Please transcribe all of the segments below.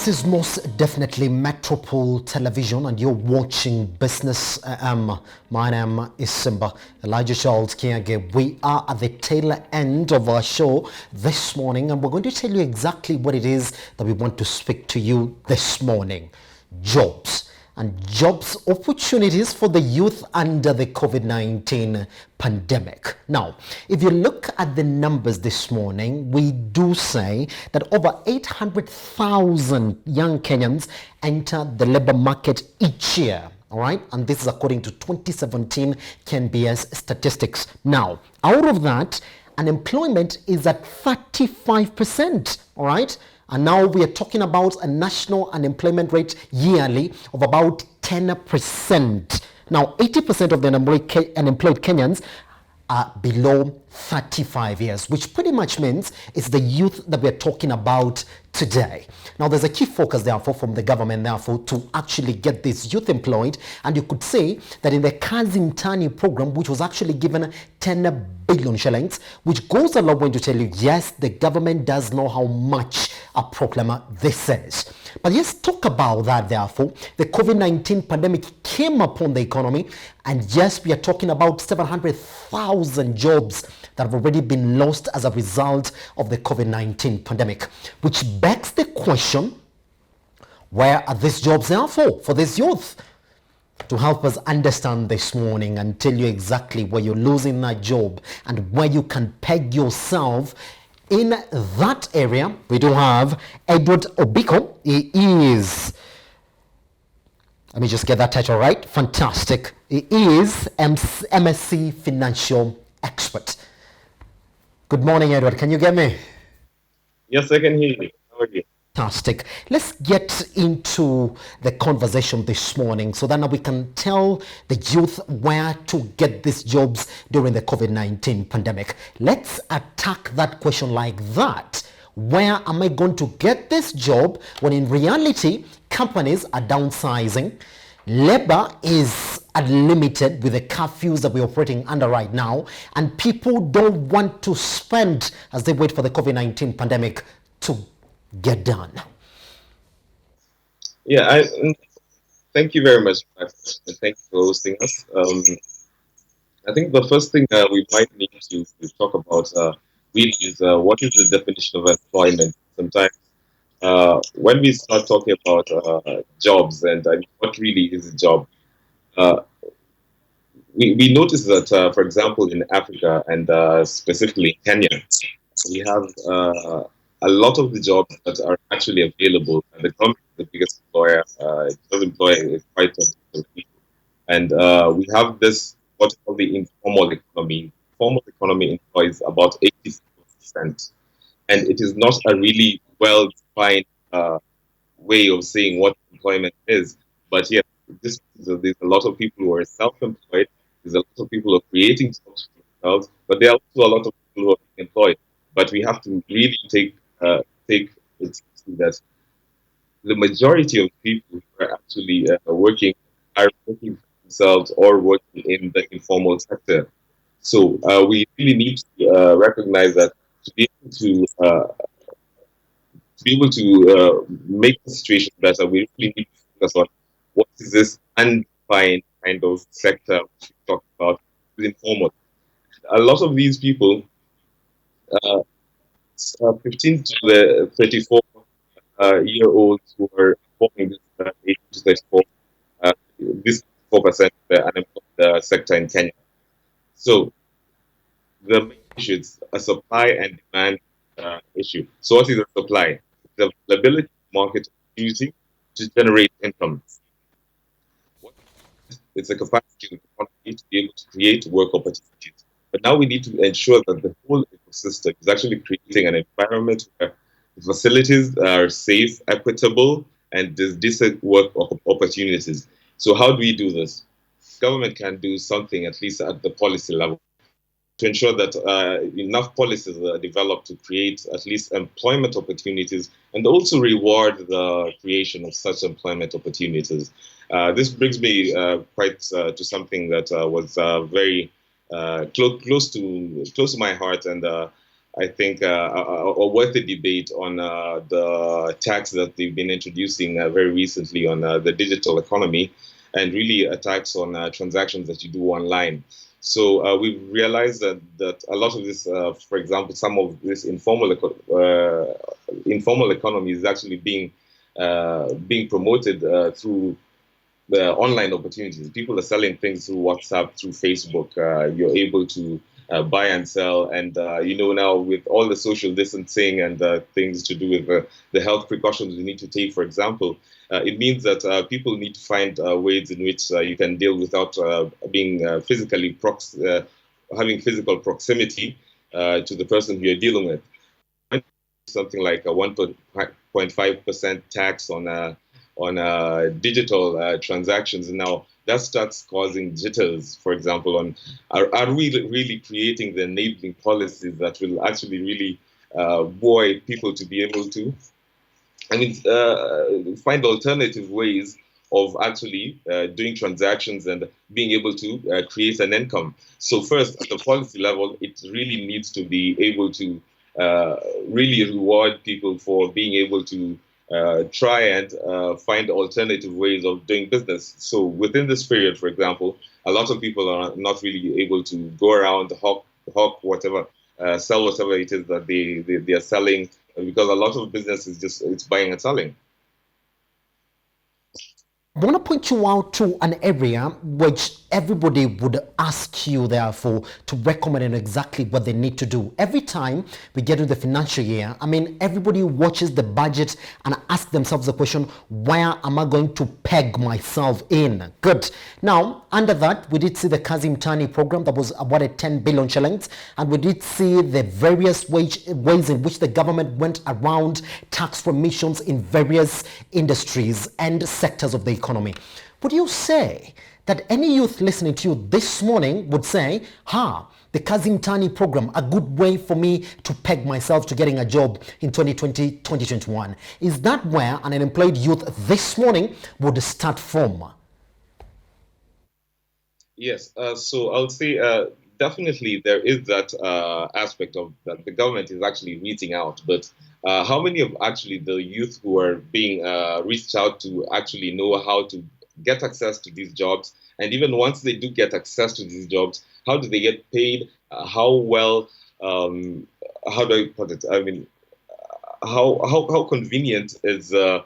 This is most definitely Metropole Television, and you're watching Business AM. My name is Simba Elijah Charles Kiage. We are at the tail end of our show this morning, and we're going to tell you exactly what it is that we want to speak to you this morning. Jobs. And jobs opportunities for the youth under the COVID-19 pandemic. Now, if you look at the numbers this morning, we do say that over 800,000 young Kenyans enter the labor market each year. All right, and this is according to 2017 KNBS statistics. Now, out of that, unemployment is at 35%. All right. And now we are talking about a national unemployment rate yearly of about 10%. Now, 80% of the unemployed Kenyans are below 35 years, which pretty much means it's the youth that we're talking about today. Now, there's a key focus, therefore, from the government, therefore, to actually get this youth employed. And you could say that in the Kazi Mtaani program, which was actually given 10 billion shillings, which goes a long way to tell you, yes, the government does know how much a proclaimer this is. But let's talk about that, therefore. The COVID-19 pandemic came upon the economy, and yes, we are talking about 700,000 jobs that have already been lost as a result of the COVID-19 pandemic, which begs the question, where are these jobs now for this youth? To help us understand this morning and tell you exactly where you're losing that job and where you can peg yourself in that area, we do have Edward Obiko. He is, let me just get that title right, fantastic. He is MSc Financial Expert. Good morning, Edward. Can you get me? Yes, I can hear you. How are you? Fantastic. Let's get into the conversation this morning so that now we can tell the youth where to get these jobs during the COVID-19 pandemic. Let's attack that question like that. Where am I going to get this job when in reality companies are downsizing? Labor is unlimited with the curfews that we're operating under right now, and people don't want to spend as they wait for the COVID-19 pandemic to get done. Yeah, thank you very much for that question. Thank you for hosting us. I think the first thing we might need to talk about really is what is the definition of employment. Sometimes when we start talking about jobs and what really is a job, we notice that, for example, in Africa and specifically in Kenya, we have a lot of the jobs that are actually available, and the government is the biggest employer. It does employ quite a lot of people, and we have this what we call the informal economy. Formal economy employs about 80%, and it is not a really well-defined way of saying what employment is. But yes, there's a lot of people who are self-employed. There's a lot of people who are creating jobs for themselves, but there are also a lot of people who are employed. But we have to really take it that the majority of people who are actually working are working for themselves or working in the informal sector. So we really need to recognize that to be able to make the situation better, we really need to focus on what is this undefined kind of sector which we talk about with informal. A lot of these people, uh, 15 to the 34 year olds who are born in this 18 to 34, this 4% the unemployed sector in Kenya. So the main issue is a supply and demand issue. So what is the supply? The availability of market opportunity to generate income. What it's a capacity of the economy to be able to create work opportunities. But now we need to ensure that the whole ecosystem is actually creating an environment where the facilities are safe, equitable, and there's decent work opportunities. So how do we do this? Government can do something at least at the policy level to ensure that enough policies are developed to create at least employment opportunities and also reward the creation of such employment opportunities. This brings me quite to something that was very close to my heart, and I think, a worthy debate on the tax that they've been introducing very recently on the digital economy, and really a tax on transactions that you do online. So we've realized that a lot of this, for example, some of this informal economy is actually being promoted through the online opportunities. People are selling things through WhatsApp, through Facebook. You're able to buy and sell, and now with all the social distancing and things to do with the health precautions we need to take, for example, it means that people need to find ways in which you can deal without being having physical proximity to the person who you're dealing with. Something like a 1.5% tax on digital transactions. Now that starts causing jitters, for example, on are we really creating the enabling policies that will actually really buoy people to be able to, find alternative ways of actually doing transactions and being able to create an income. So first, at the policy level, it really needs to be able to really reward people for being able to try and find alternative ways of doing business. So within this period, for example, a lot of people are not really able to go around, hawk whatever, sell whatever it is that they are selling, because a lot of business is just it's buying and selling. I want to point you out to an area which everybody would ask you, therefore, to recommend exactly what they need to do. Every time we get to the financial year, everybody watches the budget and asks themselves the question, where am I going to peg myself in? Good. Now, under that, we did see the Kazim Tani program that was awarded 10 billion shillings, and we did see the various ways in which the government went around tax remissions in various industries and sectors of the economy. Would you say that any youth listening to you this morning would say, the Kazim Tani program, a good way for me to peg myself to getting a job in 2020, 2021? Is that where an unemployed youth this morning would start from? Yes, so I would say definitely there is that aspect of that the government is actually reaching out, but how many of actually the youth who are being reached out to actually know how to get access to these jobs? And even once they do get access to these jobs, how do they get paid? How well? How do I put it? How convenient is the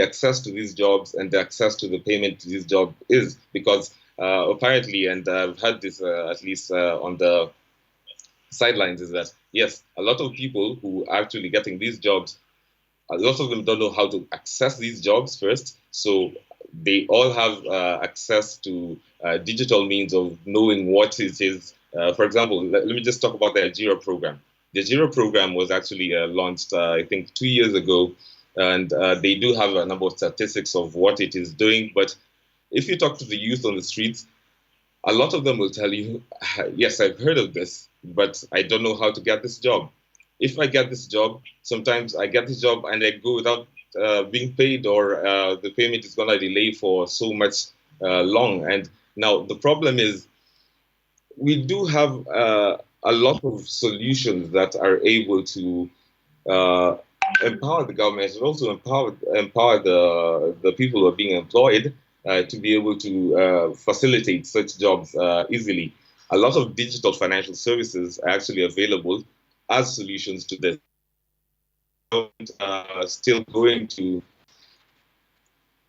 access to these jobs and the access to the payment to these jobs is? Because apparently, and I've heard this at least on the sidelines, is that yes, a lot of people who are actually getting these jobs, a lot of them don't know how to access these jobs first. So they all have access to digital means of knowing what it is. For example, let me just talk about the Algeria program. The Algeria program was actually launched, I think, 2 years ago, and they do have a number of statistics of what it is doing. But if you talk to the youth on the streets, a lot of them will tell you, yes, I've heard of this, but I don't know how to get this job. If I get this job, sometimes I get this job and I go without being paid, or the payment is going to delay for so much long. And now the problem is we do have a lot of solutions that are able to empower the government and also empower the people who are being employed to be able to facilitate such jobs easily. A lot of digital financial services are actually available as solutions to this. Still going to,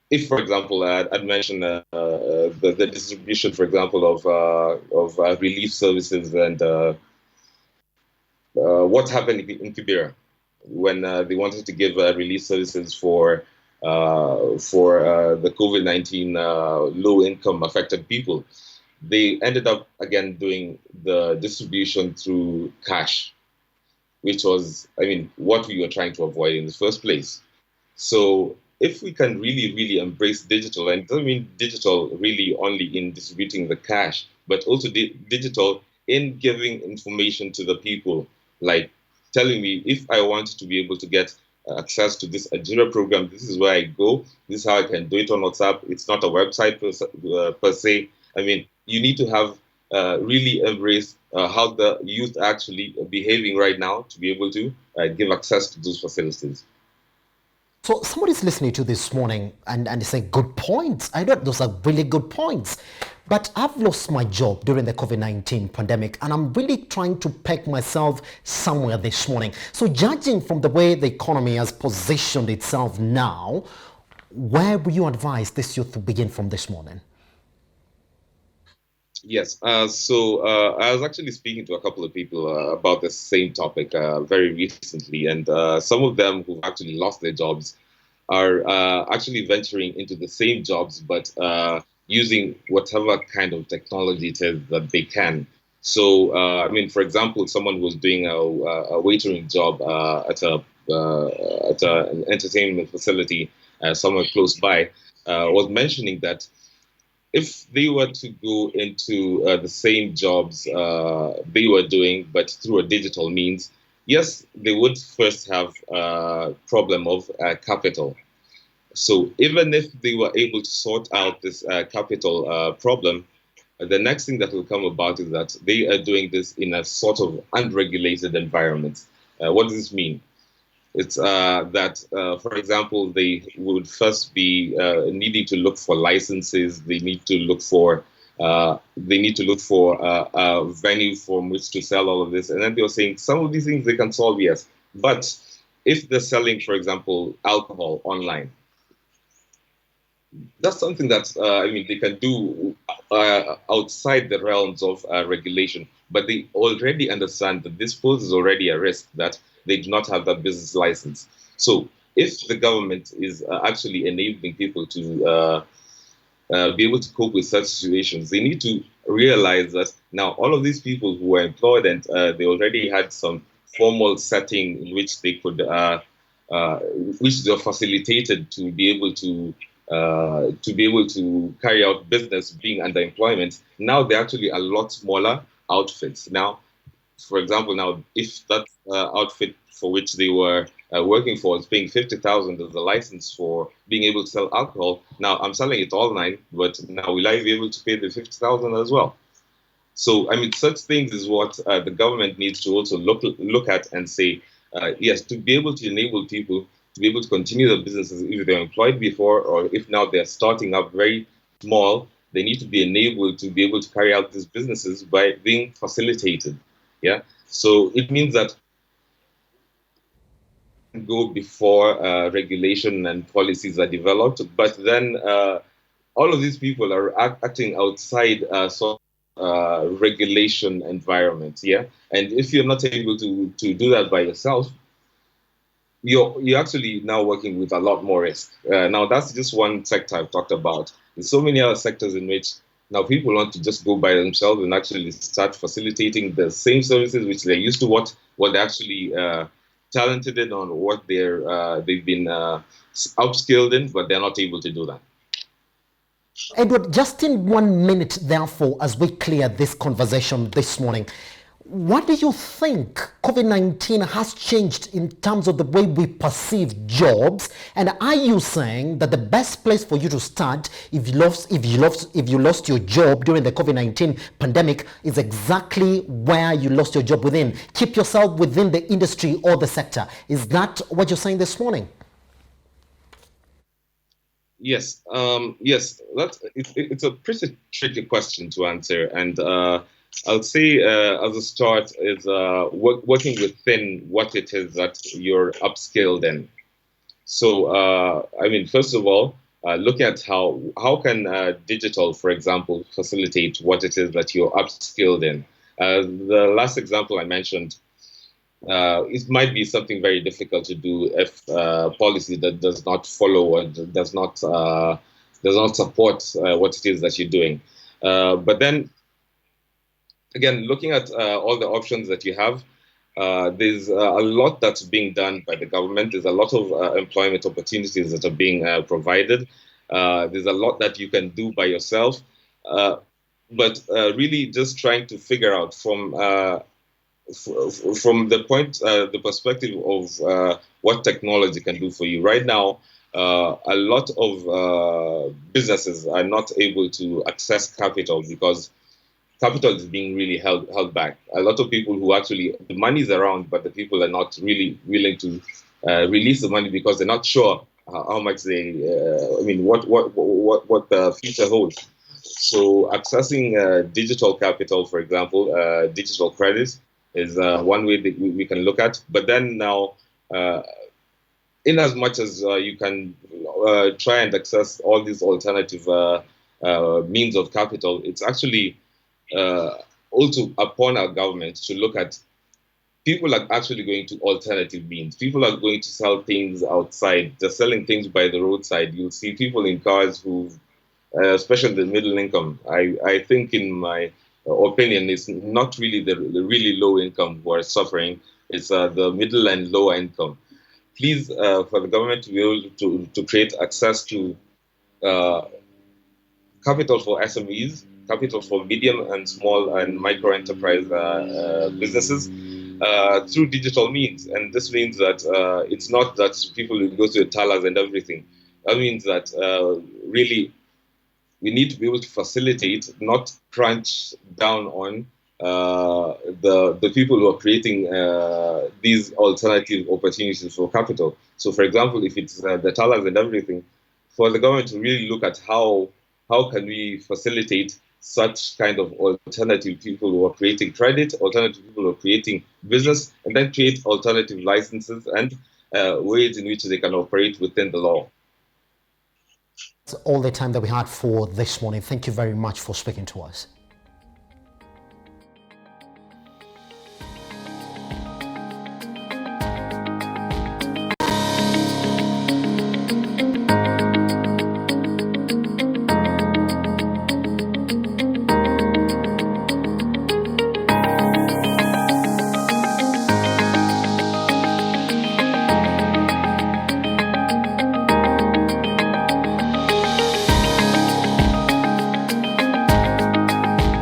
if for example, I'd mention the distribution, for example, of relief services, and what happened in Kibera when they wanted to give relief services for the COVID-19 low-income affected people. They ended up again doing the distribution through cash, which was, what we were trying to avoid in the first place. So if we can really, really embrace digital, and it doesn't mean digital really only in distributing the cash, but also digital in giving information to the people, like telling me if I want to be able to get access to this Algeria program, this is where I go, this is how I can do it on WhatsApp. It's not a website per se. You need to have really embrace how the youth are actually behaving right now to be able to give access to those facilities. So somebody's listening to this morning and they say, good points. I know those are really good points. But I've lost my job during the COVID-19 pandemic and I'm really trying to peg myself somewhere this morning. So judging from the way the economy has positioned itself now, where would you advise this youth to begin from this morning? Yes, I was actually speaking to a couple of people about the same topic very recently, and some of them who've actually lost their jobs are actually venturing into the same jobs, but using whatever kind of technology it is that they can. So, I mean, for example, someone who was doing a waitering job at an entertainment facility somewhere close by was mentioning that if they were to go into the same jobs they were doing, but through a digital means, yes, they would first have a problem of capital. So even if they were able to sort out this capital problem, the next thing that will come about is that they are doing this in a sort of unregulated environment. What does this mean? It's that, for example, they would first be needing to look for licenses. They need to look for a venue from which to sell all of this. And then they were saying some of these things they can solve, yes, but if they're selling, for example, alcohol online, that's something that I mean they can do outside the realms of regulation, but they already understand that this poses already a risk that they do not have that business license. So if the government is actually enabling people to be able to cope with such situations, they need to realize that now all of these people who were employed and they already had some formal setting in which they could, uh, which they were facilitated to be able to carry out business being under employment. Now they're actually a lot smaller outfits. Now, for example, now if that outfit for which they were working for is paying 50,000 as a license for being able to sell alcohol, now I'm selling it online, but now will I be able to pay the 50,000 as well? So, I mean, such things is what the government needs to also look at and say, yes, to be able to enable people to be able to continue their businesses if they're employed before or if now they're starting up very small, they need to be enabled to be able to carry out these businesses by being facilitated. Yeah. So it means that go before regulation and policies are developed, but then all of these people are acting outside regulation environment. Yeah, and if you're not able to do that by yourself, you're actually now working with a lot more risk. Now that's just one sector I've talked about. There's so many other sectors in which now people want to just go by themselves and actually start facilitating the same services which they're used to, what they're actually talented in, on what they've been upskilled in, but they're not able to do that. Edward, just in 1 minute, therefore, as we clear this conversation this morning, what do you think COVID-19 has changed in terms of the way we perceive jobs? And are you saying that the best place for you to start if you lost your job during the COVID-19 pandemic is exactly where you lost your job within? Keep yourself within the industry or the sector. Is that what you're saying this morning? Yes, yes. It's a pretty tricky question to answer, and I'll say as a start is working within what it is that you're upskilled in. So, I mean, first of all, look at how can digital, for example, facilitate what it is that you're upskilled in. The last example I mentioned, it might be something very difficult to do if policy that does not follow or does not support what it is that you're doing. But then again, looking at all the options that you have, there's a lot that's being done by the government. There's a lot of employment opportunities that are being provided. There's a lot that you can do by yourself. But really just trying to figure out from the perspective of what technology can do for you. Right now, a lot of businesses are not able to access capital because capital is being really held back. A lot of people who actually the money is around, but the people are not really willing to release the money because they're not sure how much they. I mean, what the future holds. So accessing digital capital, for example, digital credits is one way that we can look at. But then now, in as much as you can try and access all these alternative means of capital, it's actually also upon our government to look at people are actually going to alternative means. People are going to sell things outside. They're selling things by the roadside. You'll see people in cars who, especially the middle income. I think, in my opinion, it's not really the really low income who are suffering. It's the middle and low income. Please, for the government to be able to create access to uh, capital for SMEs, capital for medium and small and micro enterprise businesses through digital means. And this means that it's not that people will go to the tellers and everything. That means that really we need to be able to facilitate, not crunch down on the people who are creating these alternative opportunities for capital. So, for example, if it's the tellers and everything, for the government to really look at how can we facilitate such kind of alternative people who are creating credit, alternative people who are creating business, and then create alternative licenses and ways in which they can operate within the law. That's all the time that we had for this morning. Thank you very much for speaking to us.